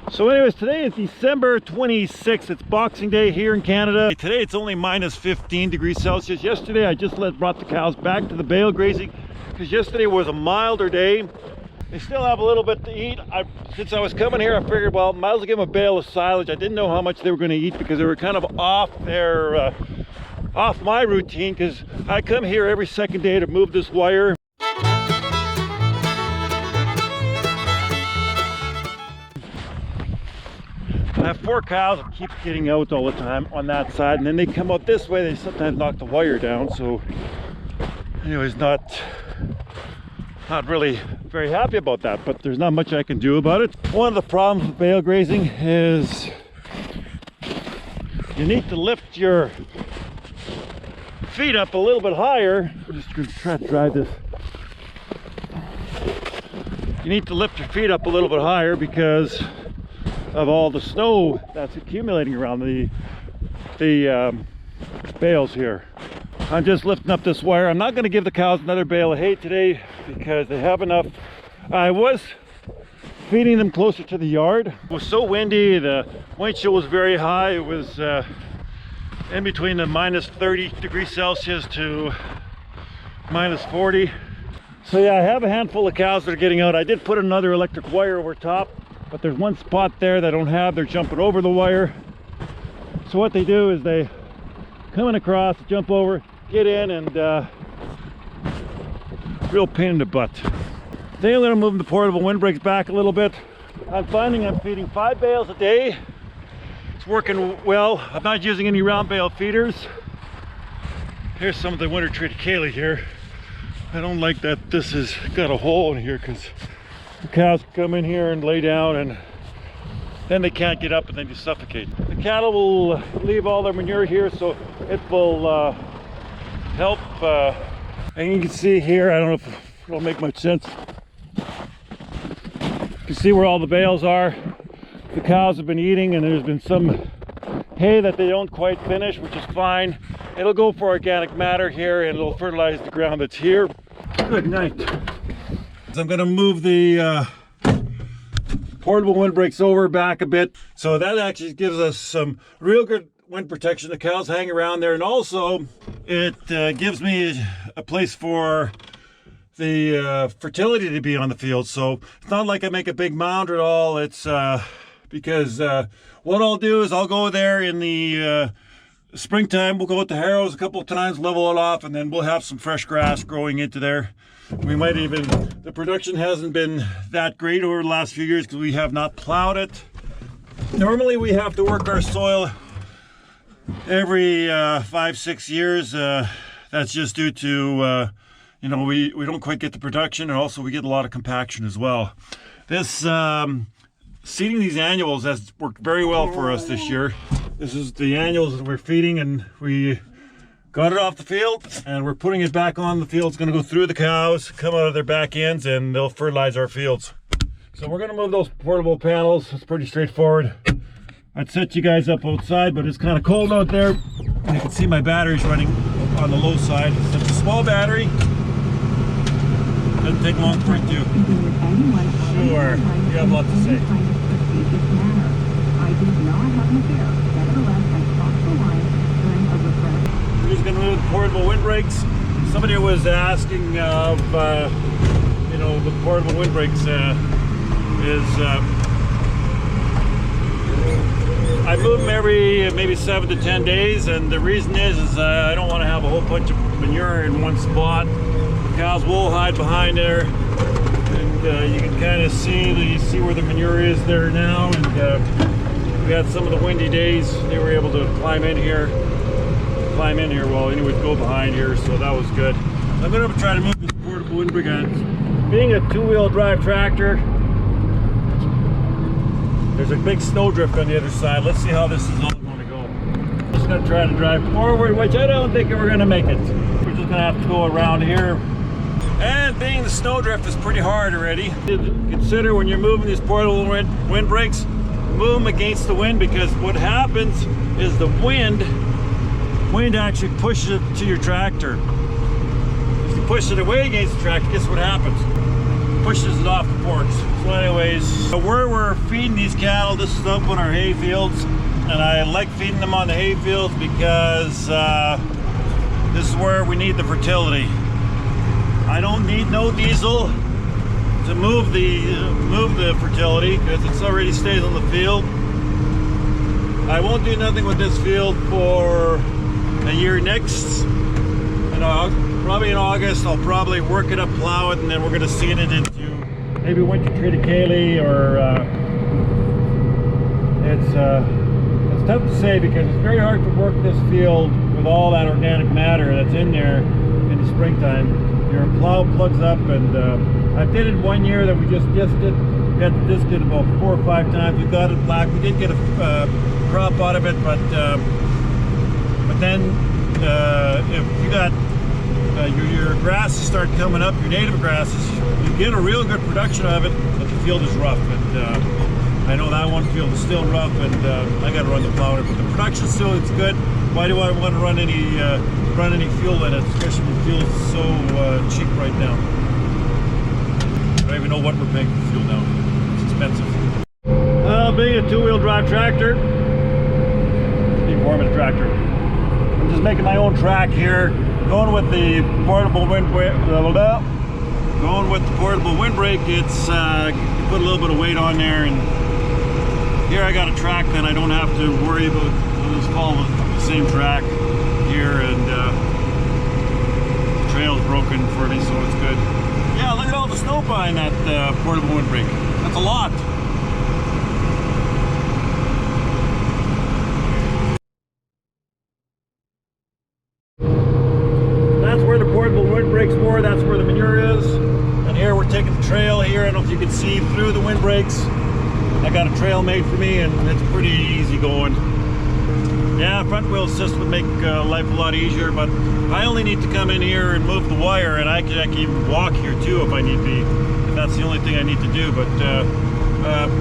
So anyways, today is December 26th. It's Boxing Day here in Canada. Today it's only minus 15 degrees Celsius. Yesterday I just brought the cows back to the bale grazing because yesterday was a milder day. They still have a little bit to eat. Since I was coming here, I figured, well, might as well give them a bale of silage. I didn't know how much they were going to eat because they were kind of off my routine, because I come here every second day to move this wire. I have 4 cows that keep getting out all the time on that side, and then they come out this way. They sometimes knock the wire down. So anyways, not really very happy about that, but there's not much I can do about it. One of the problems with bale grazing is you need to lift your feet up a little bit higher. We're just going to try to drive this. You need to lift your feet up a little bit higher because of all the snow that's accumulating around the bales here. I'm just lifting up this wire. I'm not going to give the cows another bale of hay today because they have enough. I was feeding them closer to the yard. It was so windy, the wind chill was very high. It was in between the minus 30 degrees Celsius to minus 40. So yeah, I have a handful of cows that are getting out. I did put another electric wire over top, but there's one spot there that I don't have. They're jumping over the wire. So what they do is they come in across, jump over, get in, and real pain in the butt. Today I'm going to move the portable windbreaks back a little bit. I'm finding I'm feeding 5 bales a day. It's working well. I'm not using any round bale feeders. Here's some of the winter treated kale here. I don't like that this has got a hole in here because the cows come in here and lay down, and then they can't get up and then you suffocate. The cattle will leave all their manure here, so it will help. And you can see here, I don't know if it'll make much sense. You can see where all the bales are. The cows have been eating, and there's been some hay that they don't quite finish, which is fine. It'll go for organic matter here, and it'll fertilize the ground that's here. Good night. I'm going to move the portable windbreaks over back a bit, so that actually gives us some real good wind protection. The cows hang around there, and also it gives me a place for the fertility to be on the field. So it's not like I make a big mound at all. It's because what I'll do is I'll go there in the springtime. We'll go with the harrows a couple of times, level it off, and then we'll have some fresh grass growing into there. We might even, the production hasn't been that great over the last few years because we have not plowed it. Normally we have to work our soil every 5-6 years. That's just due to you know, we don't quite get the production, and also we get a lot of compaction as well. This seeding these annuals has worked very well for us this year. This is the annuals that we're feeding, and we got it off the field and we're putting it back on the field. It's going to go through the cows, come out of their back ends, and they'll fertilize our fields. So we're going to move those portable panels. It's pretty straightforward. I'd set you guys up outside, but it's kind of cold out there. You can see my battery's running on the low side. It's a small battery. Doesn't take long for it to. Sure, you have a lot to say. I did not have an affair. Nevertheless, I crossed the line during a refresh. We're just going to move the portable windbreaks. Somebody was asking of, you know, the portable windbreaks I move them every maybe 7 to 10 days, and the reason is I don't want to have a whole bunch of manure in one spot. The cows will hide behind there, and you can kind of see where the manure is there now. And we had some of the windy days; they were able to climb in here. Well, anyways, go behind here, so that was good. I'm going to try to move this portable windbreak on. Being a 2-wheel drive tractor, there's a big snowdrift on the other side. Let's see how this is all going to go. I'm just going to try to drive forward, which I don't think we're going to make it. We're just going to have to go around here. And being the snowdrift is pretty hard already. Consider when you're moving these portable windbreaks, move them against the wind, because what happens is the wind actually pushes it to your tractor. If you push it away against the tractor, guess what happens? Pushes it off the forks. So anyways, Where we're feeding these cattle, this is up on our hay fields, and I like feeding them on the hay fields because this is where we need the fertility. I don't need no diesel to move the fertility because it already stays on the field. I won't do nothing with this field for a year next, and probably in August I'll probably work it up, plow it, and then we're going to seed it into maybe winter treated kale, or it's tough to say because it's very hard to work this field with all that organic matter that's in there in the springtime. Your plow plugs up, and I did it one year that we just disked it. We had to disk it about 4 or 5 times. We got it black. We did get a crop out of it, but then if you got your grasses start coming up, your native grasses, you get a real good production of it, but the field is rough. And I know that one field is still rough, and I got to run the plow, but the production still is good. Why do I want to run any fuel in it, especially when fuel is so cheap right now? I don't even know what we're paying for fuel now. It's expensive. Being a 2-wheel drive tractor, being warm in a tractor, I'm just making my own track here, going with the portable windbreak. Going with the portable windbreak, it's you put a little bit of weight on there, and here I got a track that I don't have to worry about. It's following the same track here, and the trail's broken for me, so it's good. Yeah, look at all the snow behind that portable windbreak. That's a lot. That's where the portable windbreak's for. That's where the manure is. And here we're taking the trail here. I don't know if you can see through the windbreaks. I got a trail made for me, and it's pretty easy going. Yeah, front wheel assist would make life a lot easier, but I only need to come in here and move the wire, and I can even walk here too if I need be. And that's the only thing I need to do. But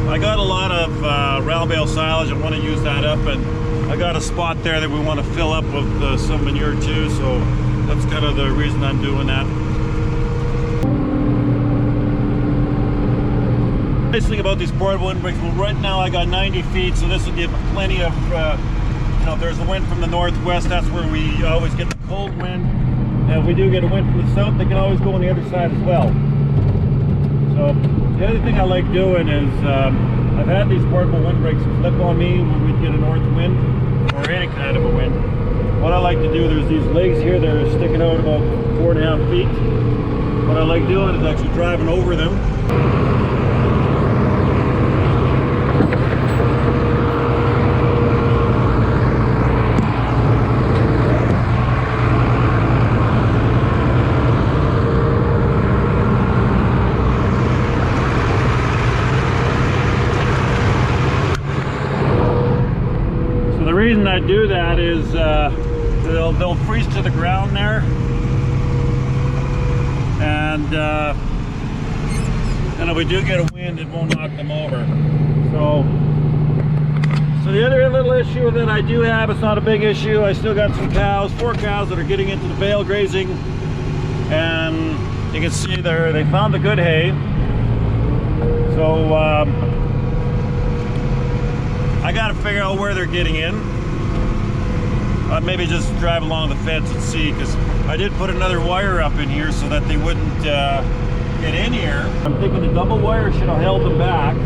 I got a lot of round bale silage. I want to use that up, and I got a spot there that we want to fill up with some manure too. So that's kind of the reason I'm doing that. The nice thing about these portable windbreaks, well, right now I got 90 feet, so this will give plenty of if there's a wind from the northwest, that's where we always get the cold wind. And if we do get a wind from the south, they can always go on the other side as well. So the other thing I like doing is I've had these portable windbreaks flip on me when we get a north wind or any kind of a wind. What I like to do, there's these legs here that are sticking out about 4.5 feet. What I like doing is actually driving over them. The reason I do that is they'll freeze to the ground there, and if we do get a wind, it won't knock them over. So the other little issue that I do have, it's not a big issue. I still got some cows, 4 cows that are getting into the bale grazing, and you can see they found the good hay. So I got to figure out where they're getting in. Maybe just drive along the fence and see, because I did put another wire up in here so that they wouldn't get in here. I'm thinking the double wire should have held them back.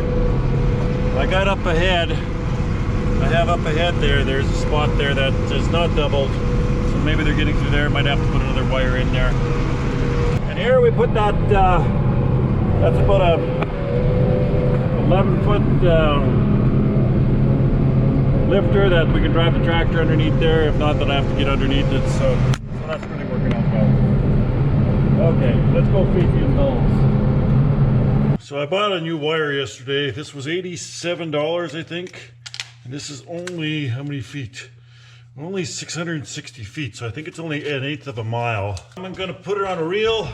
I got up ahead. I have up ahead there's a spot there that is not doubled. So maybe they're getting through there. Might have to put another wire in there. And here we put that, that's about a 11-foot lifter that we can drive the tractor underneath there. If not, then I have to get underneath it. So that's really working out well. Okay, let's go feed these bulls. So I bought a new wire yesterday. This was $87, I think. And this is only, how many feet? Only 660 feet. So I think it's only 1/8 of a mile. I'm gonna put it on a reel.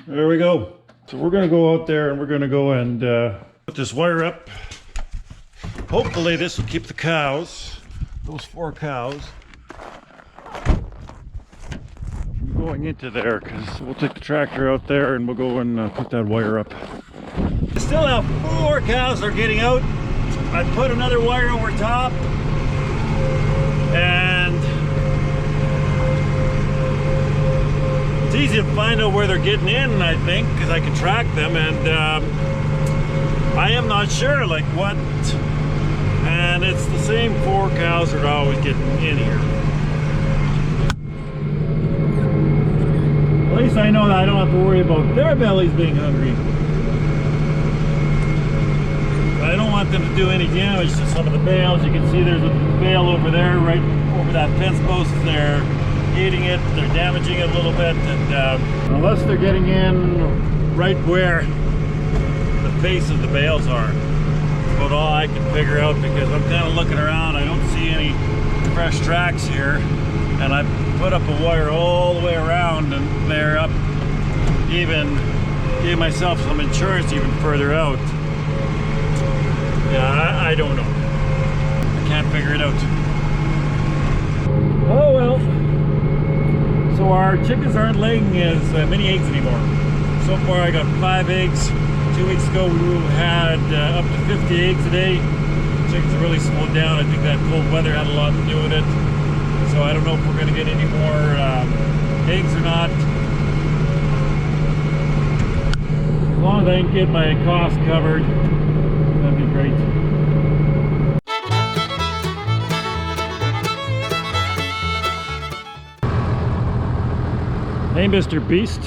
There we go. So we're going to go out there and we're going to go and put this wire up Hopefully this will keep the cows, those 4 cows, from going into there, because we'll take the tractor out there and we'll go and put that wire up. I still have 4 cows that are getting out. I put another wire over top, and it's easy to find out where they're getting in, I think, because I can track them, and I am not sure like what, and it's the same 4 cows that are always getting in here. At least I know that I don't have to worry about their bellies being hungry. I don't want them to do any damage to some of the bales. You can see there's a bale over there, right over that fence post. They're eating it, they're damaging it a little bit, and unless they're getting in right where the face of the bales are, that's about all I can figure out, because I'm kind of looking around. I don't see any fresh tracks here, and I put up a wire all the way around, and they're up, even gave myself some insurance even further out. Yeah, I don't know. I can't figure it out. Oh well. So our chickens aren't laying as many eggs anymore. So far I got 5 eggs. 2 weeks ago we had up to 50 eggs a day. Chickens have really slowed down. I think that cold weather had a lot to do with it. So I don't know if we're going to get any more eggs or not. As long as I can get my costs covered, that'd be great. Hey, Mr. Beast.